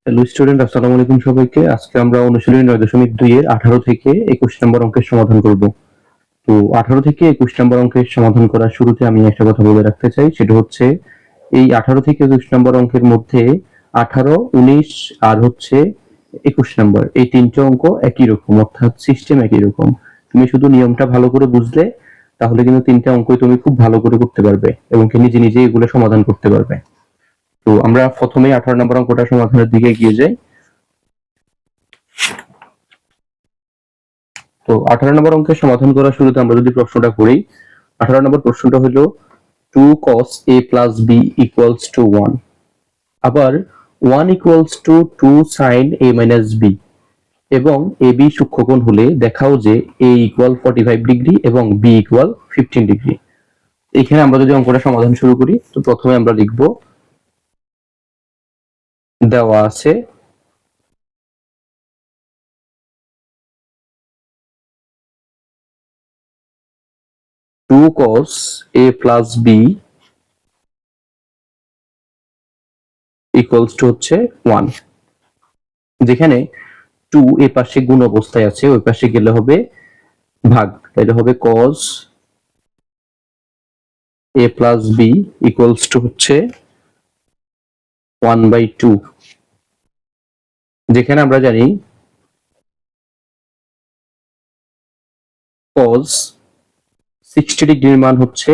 Hello student, আসসালামু আলাইকুম সবাইকে। আজকে আমরা অনুশীলনী 9.2 এর 18 থেকে 21 নম্বর অঙ্কের সমাধান করব। তো 18 থেকে 21 নম্বর অঙ্কের সমাধান করার শুরুতে আমি একটা কথা বলে রাখতে চাই, সেটা হচ্ছে এই 18 থেকে 21 নম্বর অঙ্কের মধ্যে 18, 19 আর হচ্ছে 21 নম্বর, এই তিনটে অঙ্ক একই রকম, অর্থাৎ সিস্টেম একই রকম। তুমি শুধু নিয়মটা ভালো করে বুঝলে তাহলে কিন্তু তিনটে অঙ্কই তুমি খুব ভালো করে করতে পারবে এবং নিজে নিজে এগুলো সমাধান করতে পারবে। তো আমরা প্রথমে 18 নম্বর অঙ্কটা সমাধানের দিকে এগিয়ে যাই। তো 18 নম্বর অঙ্কের সমাধান করার শুরুতে আমরা যদি প্রশ্নটা করি, 18 নম্বর প্রশ্নটা হলো 2 cos a plus b equals to 1, আবার 1 equals to 2 sin a minus b, এবং ab সূক্ষ্মকোণ হলে দেখাও যে a equal 45 ডিগ্রি এবং b equal 15 ডিগ্রি। এখানে আমরা যদি অঙ্কটা সমাধান শুরু করি, তো প্রথমে আমরা লিখব, দেওয়া আছে 2 cos a plus b equals to হচ্ছে 1, যেখানে 2 এ পাশে গুণ অবস্থায় আছে, ওই পাশে গেলে হবে ভাগ, তাহলে হবে cos a plus b equals to হচ্ছে 1/2, যেখানে আমরা জানি cos 60 ডিগ্রির মান হচ্ছে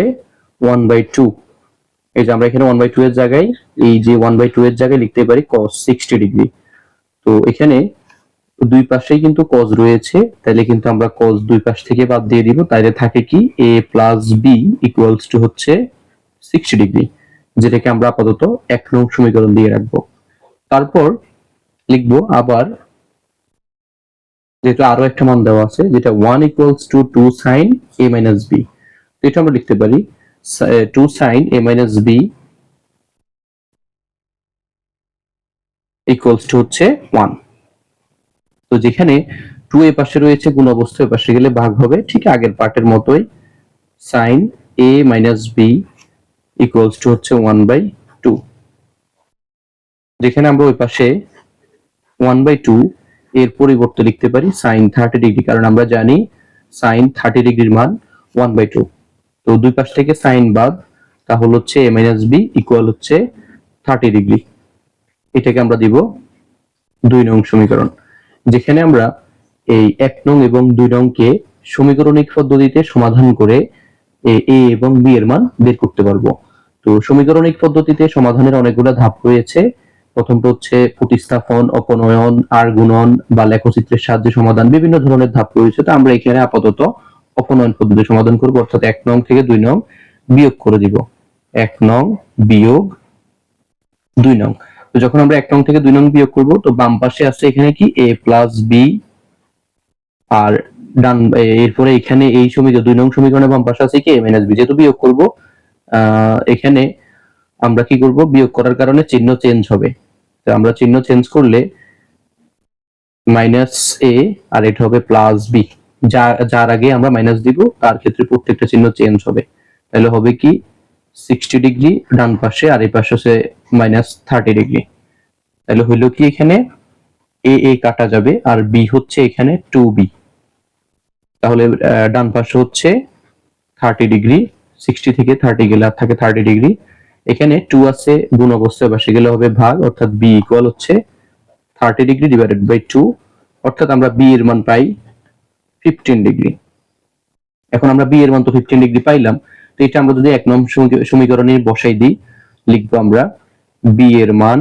1/2। এই যে আমরা এখানে 1/2 এর জায়গায়, এই যে 1/2 এর জায়গায় লিখতে পারি cos 60 ডিগ্রি। তো এখানে দুই পাশেই কিন্তু cos রয়েছে, তাহলে কিন্তু আমরা cos দুই পাশ থেকে বাদ দিয়ে দিব, তাইলে থাকে কি a plus b equals to হচ্ছে 60 ডিগ্রি, যেটাকে আমরা আপাতত 1 নং সমীকরণ দিয়ে রাখবো। তারপর লিখবো আবার, যেটা আরো একটা মান দেওয়া আছে, যেটা 1 equals to 2 sin a minus b, তো এটা আমরা লিখতে পারি 2 sin a minus b equals to হচ্ছে 1। তো যেখানে 2 এ পাশে রয়েছে গুণ অবস্থায়, ওই পাশে গেলে ভাগ হবে, ঠিক আগের পার্টের মতোই sin a minus b equals to হচ্ছে 1/2, যেখানে আমরা ওই পাশে 1/2 এর পরিবর্তে লিখতে পারি sin 30 ডিগ্রি, কারণ আমরা জানি sin 30 ডিগ্রির মান 1/2। তো দুই পাশ থেকে sin বাদ, তাহলে হচ্ছে a minus b ইকুয়াল হচ্ছে 30 ডিগ্রি। এটাকে আমরা দিব 2 নং সমীকরণ, যেখানে আমরা এই 1 নং এবং 2 নংকে সমীকরণিক পদ্ধতিতে সমাধান করে a এবং b এর মান বের করতে পারবো। তো সমীকরণিক পদ্ধতিতে সমাধানের অনেকগুলো ধাপ রয়েছে। প্রথমটা হচ্ছে প্রতিস্থাপন, অপনয়ন, আর গুণন বা লেখচিত্রের সাহায্যে সমাধান, বিভিন্ন ধরনের ধাপ রয়েছে। তো আমরা এখানে আপাতত অপনয়ন পদ্ধতি সমাধান করব, অর্থাৎ 1 নং থেকে 2 নং বিয়োগ করে দিব, 1 নং বিয়োগ 2 নং। তো যখন আমরা 1 নং থেকে 2 নং বিয়োগ করব, তো বাম পাশে আছে এখানে কি a plus b, আর ডান এরপরে এখানে এই সমীকরণ 2 নং সমীকরণের বাম পাশে আছে কি a minus b, যেহেতু বিয়োগ করব এখানে আমরা কি করব, বিয়োগ করার কারণে চিহ্ন চেঞ্জ হবে। তো আমরা চিহ্ন চেঞ্জ করলে মাইনাস a আর এটা হবে প্লাস b, যার আগে আমরা মাইনাস দিব তার ক্ষেত্রে প্রত্যেকটা চিহ্ন চেঞ্জ হবে। তাহলে হবে কি 60 ডিগ্রি ডান পাশে, আর এই পাশে আছে -30 ডিগ্রি। তাহলে হইলো কি এখানে a কাটা যাবে, আর b হচ্ছে এখানে 2b, তাহলে ডান পাশে হচ্ছে 30 ডিগ্রি, 60 থেকে 30 গেলে আর থাকে 30 ডিগ্রি। এখানে 2 আছে গুণ অবস্থায়, পাশে গেলে হবে ভাগ, অর্থাৎ b ইকুয়াল হচ্ছে 30 ডিগ্রি ডিভাইডেড বাই 2, অর্থাৎ আমরা b এর মান পাই 15 ডিগ্রি। এখন আমরা b এর মান তো 15 ডিগ্রি পাইলাম, তো এটা আমরা যদি 1 নং সমীকরণে বসাই দিই, লিখবো আমরা b এর মান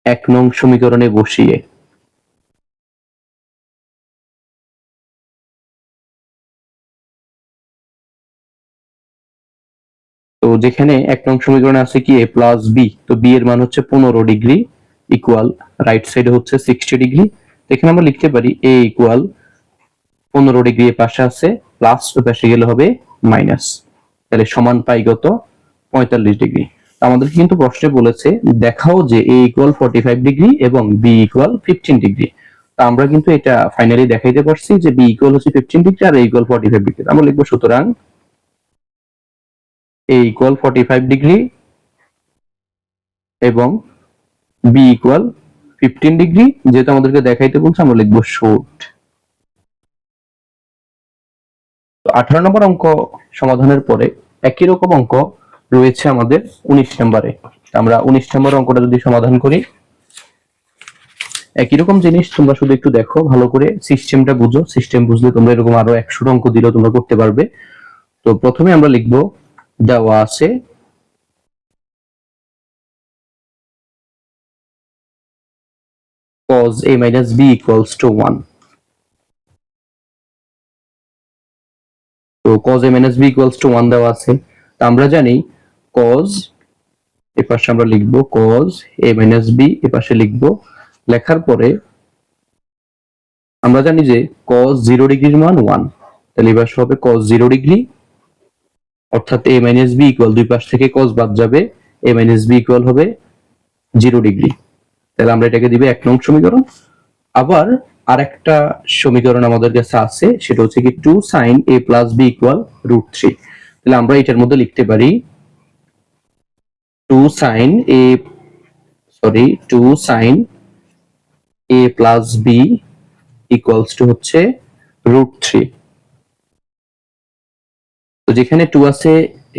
1 নং সমীকরণে বসিয়ে তো যেখানে 1 নং সমীকরণে আছে কি a প্লাস b, তো b এর মান হচ্ছে 15 ডিগ্রি ইকুয়াল রাইট সাইডে হচ্ছে 60 ডিগ্রি। এখানে আমরা লিখতে পারি a ইকুয়াল 15 ডিগ্রি এর পাশে আছে প্লাস, ওই পাশে গেলে হবে মাইনাস, তাহলে সমান পাই কত 45 ডিগ্রি। আমাদের কিন্তু প্রশ্নে বলেছে দেখাও যে a ইকুয়াল 45 ডিগ্রি এবং b ইকুয়াল 15 ডিগ্রি। তা আমরা কিন্তু এটা ফাইনালি দেখাইতে পারছি যে বি ইকুয়াল হচ্ছে 15 ডিগ্রি আর এ ইকুয়াল 45 ডিগ্রি। আমরা লিখবো সুতরাং এ ইকুয়াল 45 ডিগ্রি এবং বি ইকুয়াল 15 ডিগ্রি। যেহেতু আমাদেরকে দেখাইতে বলছে আমরা লিখবো শোড। তো 18 নম্বর অঙ্ক সমাধানের পরে একই রকম অঙ্ক রয়েছে আমাদের 19 নম্বরে। আমরা 19 নম্বর অঙ্কটা যদি সমাধান করি, একই রকম জিনিস, তোমরা শুধু একটু দেখো ভালো করে, সিস্টেমটা বুঝো। সিস্টেম বুঝলে তোমরা এরকম আরো 100 অঙ্ক দিলেও তোমরা করতে পারবে। তো প্রথমে আমরা লিখবো, দেওয়া আছে cos a minus b equals to 1. তো cos a minus b equals to 1 দেওয়া আছে। তো আমরা জানি cos, এর পাশে আমরা লিখবো cos a minus b, এর পাশে লিখবো, লেখার পরে আমরা জানি যে cos 0 ডিগ্রির মান 1, তাহলে এবার হবে cos 0 ডিগ্রি, অর্থাৎ a minus b ইকুয়াল, দুই পাশ থেকে cos বাদ যাবে, a minus b ইকুয়াল হবে 0 ডিগ্রি। তাহলে আমরা এটাকে দিবে 1 নং সমীকরণ। আবার আরেকটা সমীকরণ আমাদের কাছে আছে, সেটা হচ্ছে কি 2 sin a plus b equal √3। তাহলে আমরা এটার মধ্যে লিখতে পারি 2 sin a plus b equals to হচ্ছে √3। তো যেখানে 2 আছে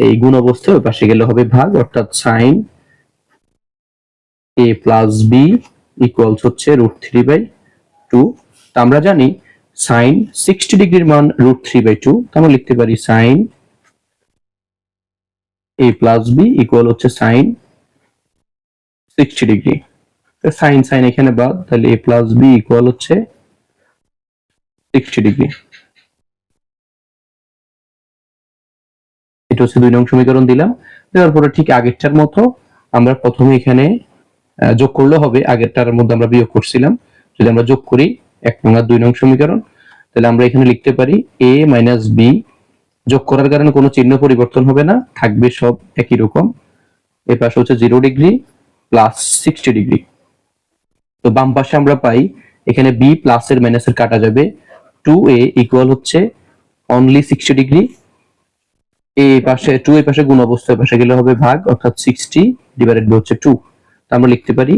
এই গুণ অবস্থায়, ওই পাশে গেলে হবে ভাগ, অর্থাৎ sin a plus b equals হচ্ছে √3/2। তো আমরা জানি sin 60 ডিগ্রির মান √3/2। আমরা লিখতে পারি sin a plus b equal হচ্ছে sin 60 ডিগ্রি। sin এখানে বাদ, তাহলে a plus b equal হচ্ছে 60 ডিগ্রি। এটা হচ্ছে 2 নং সমীকরণ দিলাম। দেওয়ার পরে ঠিক আগেরটার মতো আমরা প্রথমে এখানে যোগ করলে হবে, আগেরটার মধ্যে আমরা বিয়োগ করছিলাম। যদি আমরা যোগ করি 1 নং আর 2 নং সমীকরণ, তাহলে আমরা এখানে লিখতে পারি a minus b, যোগ করার কারণে কোনো চিহ্ন পরিবর্তন হবে না, থাকবে সব একই রকম। এর পাশে হচ্ছে 0 ডিগ্রি প্লাস 60 ডিগ্রি। তো বাম পাশে আমরা পাই এখানে b প্লাস এর মাইনাস এর কাটা যাবে, 2a ইকুয়াল হচ্ছে অনলি 60 ডিগ্রি। এ পাশে 2 এর পাশে গুণ অবস্থায় পাশে গেলে হবে ভাগ, অর্থাৎ 60 ডিভাইডেড বাই হচ্ছে 2। তো আমরা লিখতে পারি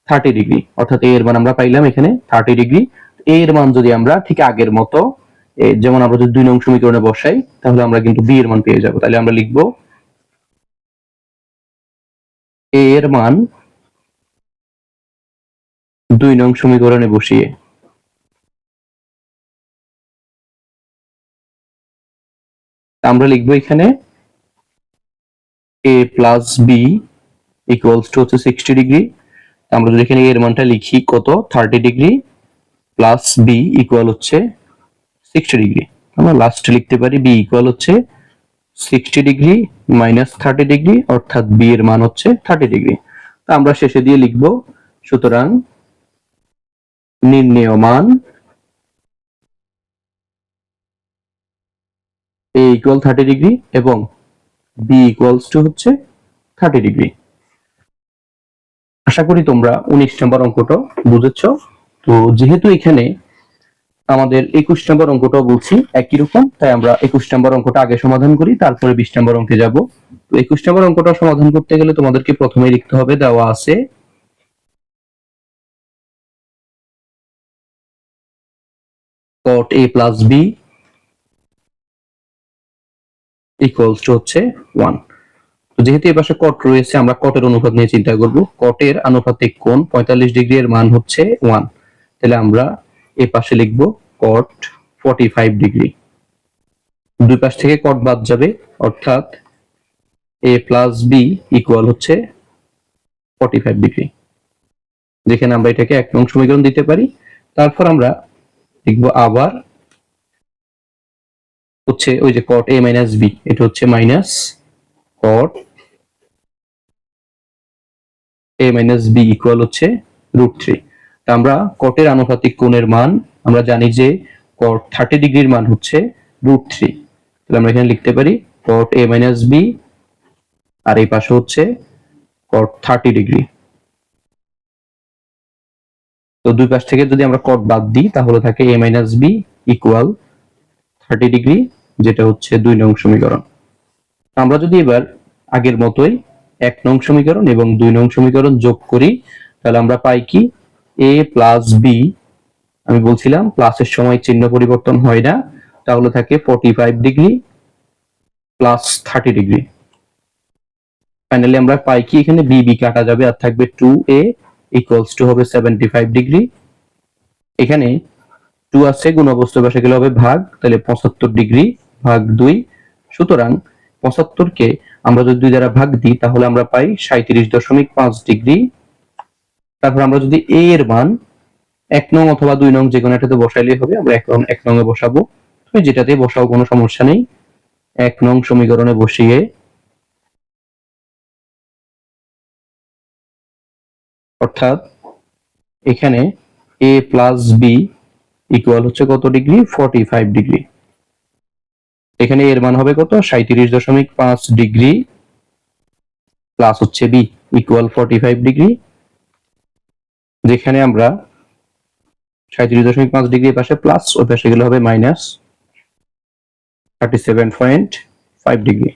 30 ডিগ্রি, অর্থাৎ a এর মান আমরা পাইলাম এখানে 30 ডিগ্রি। a এর মান যদি আমরা ঠিক আগের মতো, যেমন আমরা যদি 2 নং সমীকরণে বসাই, তাহলে আমরা কিন্তু b এর মান পেয়ে যাব। তাহলে আমরা লিখব a এর মান 2 নং সমীকরণে বসিয়ে আমরা লিখবো এখানে a plus b equals to হচ্ছে 60 ডিগ্রি। আমরা যদি এখানে a এর মানটা লিখি কত, 30 ডিগ্রি প্লাস b ইকুয়াল হচ্ছে 60 ডিগ্রি। আমরা লাস্টে লিখতে পারি b ইকুয়াল হচ্ছে 60 ডিগ্রি মাইনাস 30 ডিগ্রি, অর্থাৎ b এর মান হচ্ছে 30 ডিগ্রি। তো আমরা শেষে দিয়ে লিখব, সুতরাং নির্ণেয় মান a ইকুয়াল 30 ডিগ্রি এবং b ইকুয়ালস টু হচ্ছে 30 ডিগ্রি। আশা করি তোমরা 19 নম্বর অঙ্কটা বুঝেছ। তো যেহেতু এখানে আমাদের 21 নম্বর অঙ্কটাও বলছি একই রকম, তাই আমরা 21 নম্বর অঙ্কটা আগে সমাধান করি, তারপরে 20 নম্বর অঙ্কে যাব। তো 21 নম্বর অঙ্কটা সমাধান করতে গেলে তোমাদেরকে প্রথমে লিখতে হবে, দেওয়া আছে cot a plus b equals to হচ্ছে 1। তো যেহেতু এই পাশে cot রয়েছে, আমরা cot এর অনুপাত নিয়ে চিন্তা করব। cot এর আনুপাতিক কোণ 45 ডিগ্রি, এর মান হচ্ছে 1। তাহলে আমরা এই পাশে লিখব cot 45 ডিগ্রি। দুই পাশ থেকে cot বাদ যাবে, অর্থাৎ a plus b ইকুয়াল হচ্ছে 45 ডিগ্রি। যেখানে আমরা এটাকে 1 নং সমীকরণ দিতে পারি। তারপর আমরা লিখব আবার হচ্ছে ওই যে cot a minus b, এটা হচ্ছে minus cot a minus b equal হচ্ছে √3। তা আমরা cot এর আনুপাতিক কোণের মান আমরা জানি যে cot 30 ডিগ্রির মান হচ্ছে √3। তাহলে আমরা এখানে লিখতে পারি cot a minus b, আর এই পাশে হচ্ছে cot 30 ডিগ্রি। তো দুই পাশ থেকে যদি আমরা কট বাদ দিই তাহলে থাকে a minus b equal 30 degree, যেটা হচ্ছে 2 নং সমীকরণ। আমরা যদি এবার আগের মতোই 1 নং সমীকরণ এবং 2 নং সমীকরণ যোগ করি তাহলে আমরা পাই কি a প্লাস b, আমি বলছিলাম প্লাসের সময় চিহ্ন পরিবর্তন হয় না, তাহলে থাকে 45 ডিগ্রি প্লাস 30 ডিগ্রি। ফাইনালি আমরা পাই কি এখানে b b কাটা যাবে আর থাকবে 2a ইকুয়ালস টু হবে 75 ডিগ্রি। এখানে 2 আছে, গুণ অবস্থায় বসে গেলে হবে ভাগ, তাহলে 75 ডিগ্রি ভাগ 2। সুতরাং 75 কে আমরা যদি 2 দ্বারা ভাগ দিই তাহলে আমরা পাই 37.5 ডিগ্রি। তারপর আমরা যদি a এর মান 1 নং অথবা 2 নং যে কোনো একটাতে বসাইলেই হবে, আমরা 1 নং এ বসাবো, তুমি যেটাতে বসাও কোনো সমস্যা নেই। 1 নং সমীকরণে বসিয়ে অর্থাৎ এখানে a প্লাস b ইকুয়াল হচ্ছে কত ডিগ্রি 45 ডিগ্রি। এখানে এর মান হবে কত 37.5 ডিগ্রি প্লাস হচ্ছে b ইকুয়াল 45 ডিগ্রি, যেখানে আমরা 37.5 ডিগ্রি পাশে প্লাস ওই পাশে গেলে হবে মাইনাস 37.5 ডিগ্রি।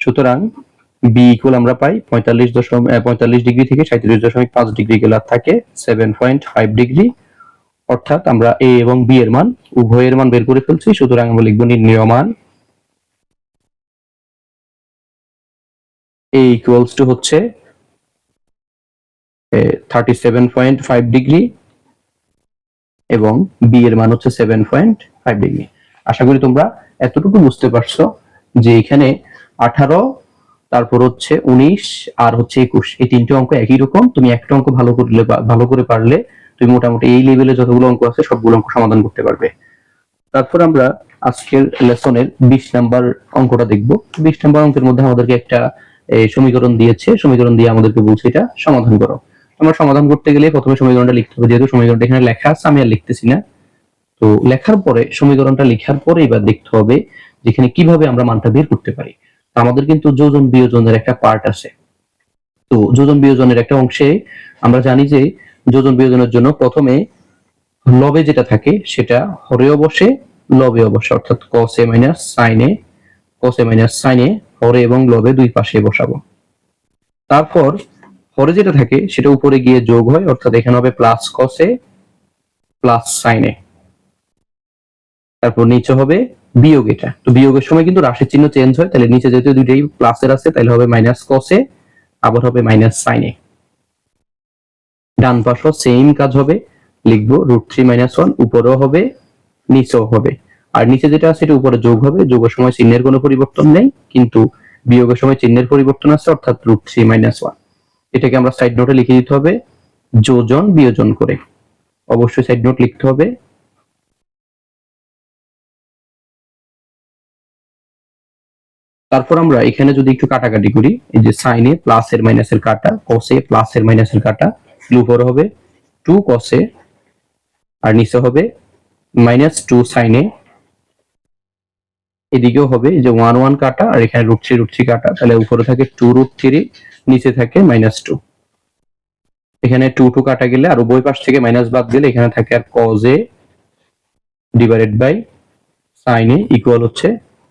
সুতরাং b ইকুয়াল আমরা পাই 45 ডিগ্রি থেকে 37.5 ডিগ্রি গেলে থাকে 7.5 ডিগ্রি। অর্থাৎ আমরা a এবং b এর মান উভয়ের মান বের করে ফেলছি। সুতরাং আমরা লিখব নির্ণেয় মান a ইকুয়ালস টু হচ্ছে 37.5 ডিগ্রি এবং b এর মান হচ্ছে 7.5 ডিগ্রি। আশা করি তোমরা এতটুকু বুঝতে পারছো যে এখানে 18, তারপর হচ্ছে 19 আর হচ্ছে 21, এই তিনটে অঙ্ক একই রকম। তুমি একটা অঙ্ক ভালো করে পারলে তুমি মোটামুটি এই লেভেলে যতগুলো অঙ্ক আছে সবগুলো অঙ্ক সমাধান করতে পারবে। তারপর আমরা আজকের লেসনের 20 নাম্বার অঙ্কটা দেখব। 20 নাম্বার অঙ্কের মধ্যে আমাদেরকে একটা সমীকরণ দিয়েছে, সমীকরণ দিয়ে আমাদেরকে বলছে এটা সমাধান করো। আমরা সমাধান করতে গেলে প্রথমে সমীকরণটা লিখতে হবে, যেহেতু সমীকরণটা এখানে লেখা আছে আমি আর লিখতেছি না। তো লেখার পরে সমীকরণটা লেখার পরে এবার দেখতে হবে যেখানে কিভাবে আমরা মানটা বের করতে পারি। আমাদের কিন্তু যোজন বিয়োজনের একটা পার্ট আছে। তো যোজন বিয়োজনের একটা অংশে আমরা জানি যে যোজন বিয়োজনের জন্য প্রথমে লবে যেটা থাকে সেটা হরেও বসে লবেও বসে, অর্থাৎ cos a minus sin a হরে এবং লবে দুই পাশে বসাবো। তারপর হরে যেটা থাকে সেটা উপরে গিয়ে যোগ হয়, অর্থাৎ এখানে হবে plus cos a plus sin a। তারপর নিচে হবে বিয়োগ, এটা তো বিয়োগের সময় কিন্তু রাশির চিহ্ন চেঞ্জ হয়, তাহলে নিচে যেহেতু দুইটাই প্লাসের আছে তাহলে হবে মাইনাস cos a আবার হবে মাইনাস sin a। ডান পাশও সেম কাজ হবে, লিখবো √3 - 1, উপরেও হবে নিচেও হবে। আর নিচে যেটা আছে এটা উপরে যোগ হবে, যোগের সময় চিহ্নের কোনো পরিবর্তন নেই, কিন্তু বিয়োগের সময় চিহ্নের পরিবর্তন আছে, অর্থাৎ √3 - 1। এটাকে আমরা সাইড নোটে লিখে দিতে হবে যোজন বিয়োজন করে, অবশ্যই সাইড নোট লিখতে হবে। তারপর আমরা এখানে যদি একটু কাটাকাটি করি, এই যে সাইনে প্লাসের মাইনাসের কাটা, কসে প্লাসের মাইনাসের কাটা, উপরে হবে 2 cos a আর নিচে হবে -2 sin a। এদিকেও হবে যে 1 1 কাটা আর এখানে √3 কাটা, তাহলে উপরে থাকে 2√3, নিচে থাকে -2। এখানে 2 2 কাটা গেলে আর উভয় পাশ থেকে মাইনাস বাদ দিলে এখানে থাকে আর cos a divided by sin a equal হচ্ছে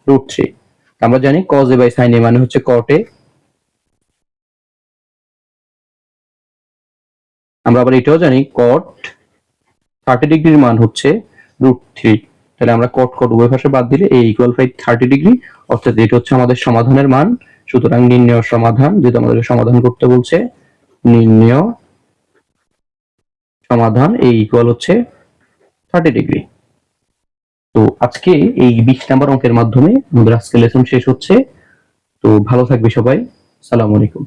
√3। আমরা জানি cos a by sin a মানে হচ্ছে cot a। আমরা আবার এটাও জানি cot 30 ডিগ্রির মান হচ্ছে √3, তাহলে আমরা cot উভয় পাশে বাদ দিলে a ইকুয়াল 30 ডিগ্রি, অর্থাৎ এটা হচ্ছে আমাদের সমাধানের মান। সুতরাং নির্ণেয় সমাধান, যেটা আমাদেরকে সমাধান করতে বলছে, নির্ণেয় সমাধান a ইকুয়াল হচ্ছে 30 ডিগ্রি। তো আজকে এই 20 নাম্বার অঙ্কের মাধ্যমে আমাদের আজকে লেসন শেষ হচ্ছে। তো ভালো থাকবে সবাই, আসসালামু আলাইকুম।